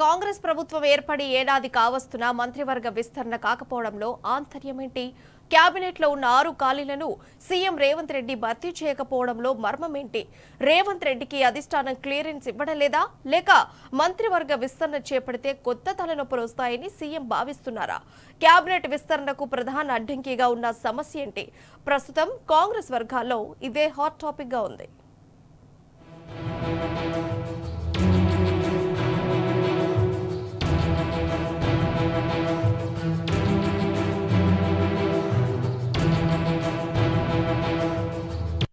కాంగ్రెస్ ప్రభుత్వం ఏర్పడి ఏడాది కావస్తున్నా మంత్రివర్గ విస్తరణ కాకపోవడంలో ఆంతర్యమేంటి? క్యాబినెట్ లో ఉన్న 6 ఖాళీలను సీఎం రేవంత్ రెడ్డి భర్తీ చేయకపోవడంలో మర్మమేంటి? రేవంత్ రెడ్డికి అధిష్టానం క్లియరెన్స్ ఇవ్వడం లేదా, లేక మంత్రివర్గ విస్తరణ చేపడితే కొత్త తలనొప్పులు వస్తాయని సీఎం భావిస్తున్నారా? క్యాబినెట్ విస్తరణకు ప్రధాన అడ్డంకిగా ఉన్న సమస్య ఏంటి? ప్రస్తుతం కాంగ్రెస్ వర్గాల్లో ఇదే హాట్ టాపిక్ గా ఉంది.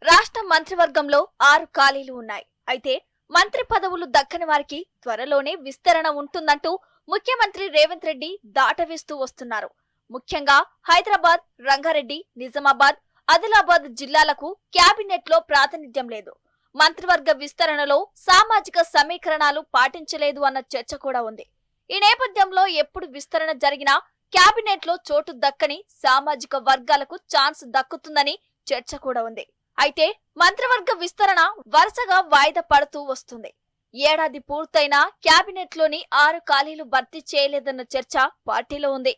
రాష్ట్ర మంత్రివర్గంలో 6 ఖాళీలు ఉన్నాయి. అయితే మంత్రి పదవులు దక్కని వారికి త్వరలోనే విస్తరణ ఉంటుందంటూ ముఖ్యమంత్రి రేవంత్ రెడ్డి దాటవేస్తూ వస్తున్నారు. ముఖ్యంగా హైదరాబాద్, రంగారెడ్డి, నిజామాబాద్, ఆదిలాబాద్ జిల్లాలకు క్యాబినెట్ లో ప్రాతినిధ్యం లేదు. మంత్రివర్గ విస్తరణలో సామాజిక సమీకరణాలు పాటించలేదు అన్న చర్చ కూడా ఉంది. ఈ నేపథ్యంలో ఎప్పుడు విస్తరణ జరిగినా క్యాబినెట్ లో చోటు దక్కని సామాజిక వర్గాలకు ఛాన్స్ దక్కుతుందని చర్చ కూడా ఉంది. అయితే మంత్రివర్గ విస్తరణ వరుసగా వాయిదా పడుతూ వస్తుంది. ఏడాది పూర్తయినా క్యాబినెట్ లోని 6 ఖాళీలు భర్తీ చేయలేదన్న చర్చ పార్టీలో ఉంది.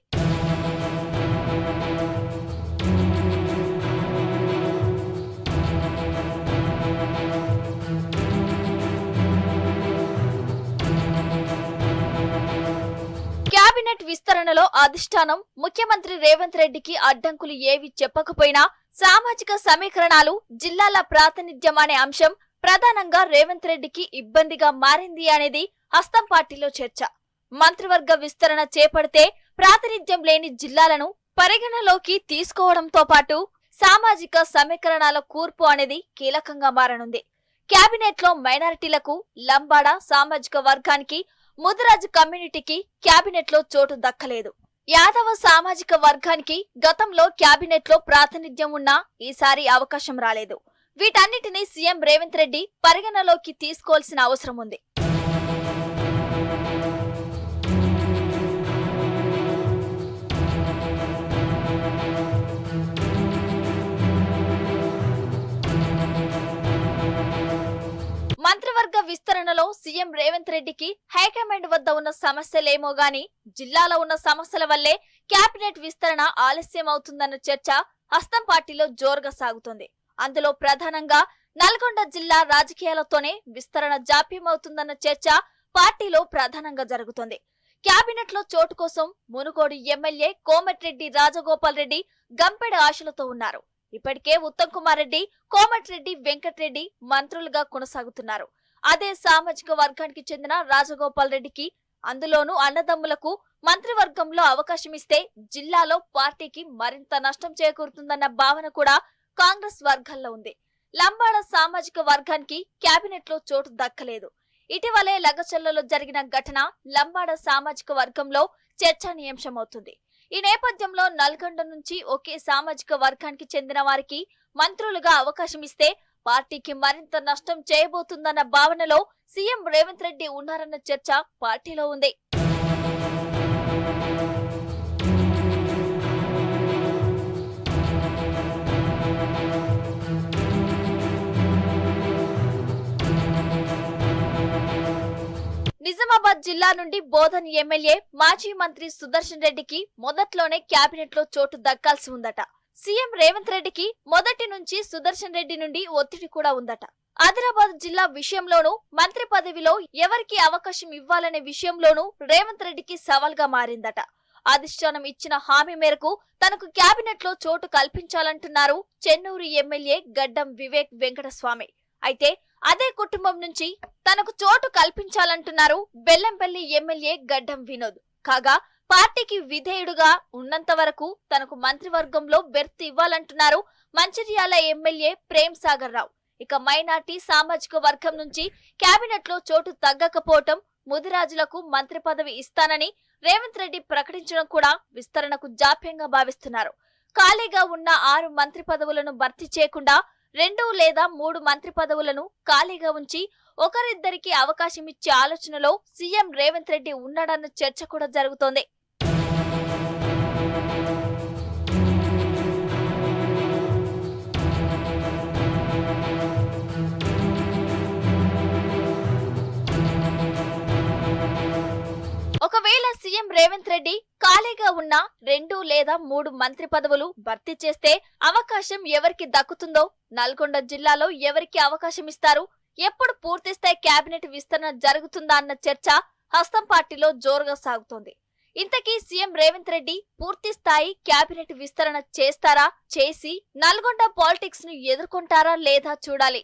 క్యాబినెట్ విస్తరణలో అధిష్టానం ముఖ్యమంత్రి రేవంత్ రెడ్డికి అడ్డంకులు ఏవి చెప్పకపోయినా సామాజిక సమీకరణాలు, జిల్లాల ప్రాతినిధ్యం అనే అంశం ప్రధానంగా రేవంత్ రెడ్డికి ఇబ్బందిగా మారింది అనేది హస్తం పార్టీలో చర్చ. మంత్రివర్గ విస్తరణ చేపడితే ప్రాతినిధ్యం లేని జిల్లాలను పరిగణలోకి తీసుకోవడంతో పాటు సామాజిక సమీకరణాల కూర్పు అనేది కీలకంగా మారనుంది. క్యాబినెట్ లో మైనారిటీలకు, లంబాడ సామాజిక వర్గానికి, ముదిరాజు కమ్యూనిటీకి క్యాబినెట్ లో చోటు దక్కలేదు. యాదవ సామాజిక వర్గానికి గతంలో క్యాబినెట్ లో ప్రాతినిధ్యం ఉన్నా ఈసారి అవకాశం రాలేదు. వీటన్నిటినీ సీఎం రేవంత్ రెడ్డి పరిగణలోకి తీసుకోవాల్సిన అవసరం ఉంది. మంత్రివర్గ విస్తరణలో సీఎం రేవంత్ రెడ్డికి హైకమాండ్ వద్ద ఉన్న సమస్యలేమో గాని జిల్లాలో ఉన్న సమస్యల వల్లే క్యాబినెట్ విస్తరణ ఆలస్యం అవుతుందన్న చర్చ హస్తం పార్టీలో జోరుగా సాగుతోంది. అందులో ప్రధానంగా నల్గొండ జిల్లా రాజకీయాలతోనే విస్తరణ జాప్యం అవుతుందన్న చర్చ పార్టీలో ప్రధానంగా జరుగుతోంది. క్యాబినెట్ లో చోటు కోసం మునుగోడు ఎమ్మెల్యే కోమటిరెడ్డి రాజగోపాల్ రెడ్డి గంపెడ ఆశలతో ఉన్నారు. ఇప్పటికే ఉత్తమ్ కుమార్ రెడ్డి, కోమటిరెడ్డి వెంకటరెడ్డి మంత్రులుగా కొనసాగుతున్నారు. అదే సామాజిక వర్గానికి చెందిన రాజగోపాల్ రెడ్డికి, అందులోనూ అన్నదమ్ములకు మంత్రివర్గంలో అవకాశం ఇస్తే జిల్లాలో పార్టీకి మరింత నష్టం చేకూరుతుందన్న భావన కూడా కాంగ్రెస్ వర్గాల్లో ఉంది. లంబాడ సామాజిక వర్గానికి క్యాబినెట్ లో చోటు దక్కలేదు. ఇటీవలే లగచర్లలో జరిగిన ఘటన లంబాడ సామాజిక వర్గంలో చర్చనీయాంశమవుతుంది. ఈ నేపథ్యంలో నల్గొండ నుంచి ఒకే సామాజిక వర్గానికి చెందిన వారికి మంత్రులుగా అవకాశం ఇస్తే పార్టీకి మరింత నష్టం చేయబోతుందన్న భావనలో సీఎం రేవంత్ రెడ్డి ఉన్నారన్న చర్చ పార్టీలో ఉంది. నిజామాబాద్ జిల్లా నుండి బోధన్ ఎమ్మెల్యే మాజీ మంత్రి సుదర్శన్ రెడ్డికి మొదట్లోనే క్యాబినెట్ లో చోటు దక్కాల్సి ఉందట. సీఎం రేవంత్ రెడ్డికి మొదటి నుంచి సుదర్శన్ రెడ్డి నుండి ఒత్తిడి కూడా ఉందట. ఆదిలాబాద్ జిల్లా విషయంలోనూ, మంత్రి పదవిలో ఎవరికి అవకాశం ఇవ్వాలనే విషయంలోనూ రేవంత్ రెడ్డికి సవాల్గా మారిందట. అధిష్టానం ఇచ్చిన హామీ మేరకు తనకు క్యాబినెట్ లో చోటు కల్పించాలంటున్నారు చెన్నూరు ఎమ్మెల్యే గడ్డం వివేక్ వెంకటస్వామి. అయితే అదే కుటుంబం నుంచి తనకు చోటు కల్పించాలంటున్నారు బెల్లంపల్లి ఎమ్మెల్యే గడ్డం వినోద్. కాగా పార్టీకి విధేయుడుగా ఉన్నంత వరకు తనకు మంత్రివర్గంలో బెర్త్ ఇవ్వాలంటున్నారు మంచిర్యాల ఎమ్మెల్యే ప్రేమ్ సాగర్ రావు. ఇక మైనార్టీ సామాజిక వర్గం నుంచి క్యాబినెట్ లో చోటు తగ్గకపోవటం, ముదిరాజులకు మంత్రి పదవి ఇస్తానని రేవంత్ రెడ్డి ప్రకటించడం కూడా విస్తరణకు జాప్యంగా భావిస్తున్నారు. ఖాళీగా ఉన్న 6 మంత్రి పదవులను భర్తీ చేయకుండా 2 లేదా 3 మంత్రి పదవులను ఖాళీగా ఉంచి ఒకరిద్దరికి అవకాశం ఇచ్చే ఆలోచనలో సీఎం రేవంత్ రెడ్డి ఉన్నాడన్న చర్చ కూడా జరుగుతోంది. ఒకవేళ సీఎం రేవంత్ రెడ్డి ఖాళీగా ఉన్న 2 లేదా 3 మంత్రి పదవులు భర్తీ చేస్తే అవకాశం ఎవరికి దక్కుతుందో, నల్గొండ జిల్లాలో ఎవరికి అవకాశం ఇస్తారు, ఎప్పుడు పూర్తిస్థాయి కేబినెట్ విస్తరణ జరుగుతుందా అన్న చర్చ హస్తం పార్టీలో జోరుగా సాగుతోంది. ఇంతకీ సీఎం రేవంత్ రెడ్డి పూర్తి స్థాయి కేబినెట్ విస్తరణ చేస్తారా, చేసి నల్గొండ పాలిటిక్స్ ను ఎదుర్కొంటారా లేదా చూడాలి.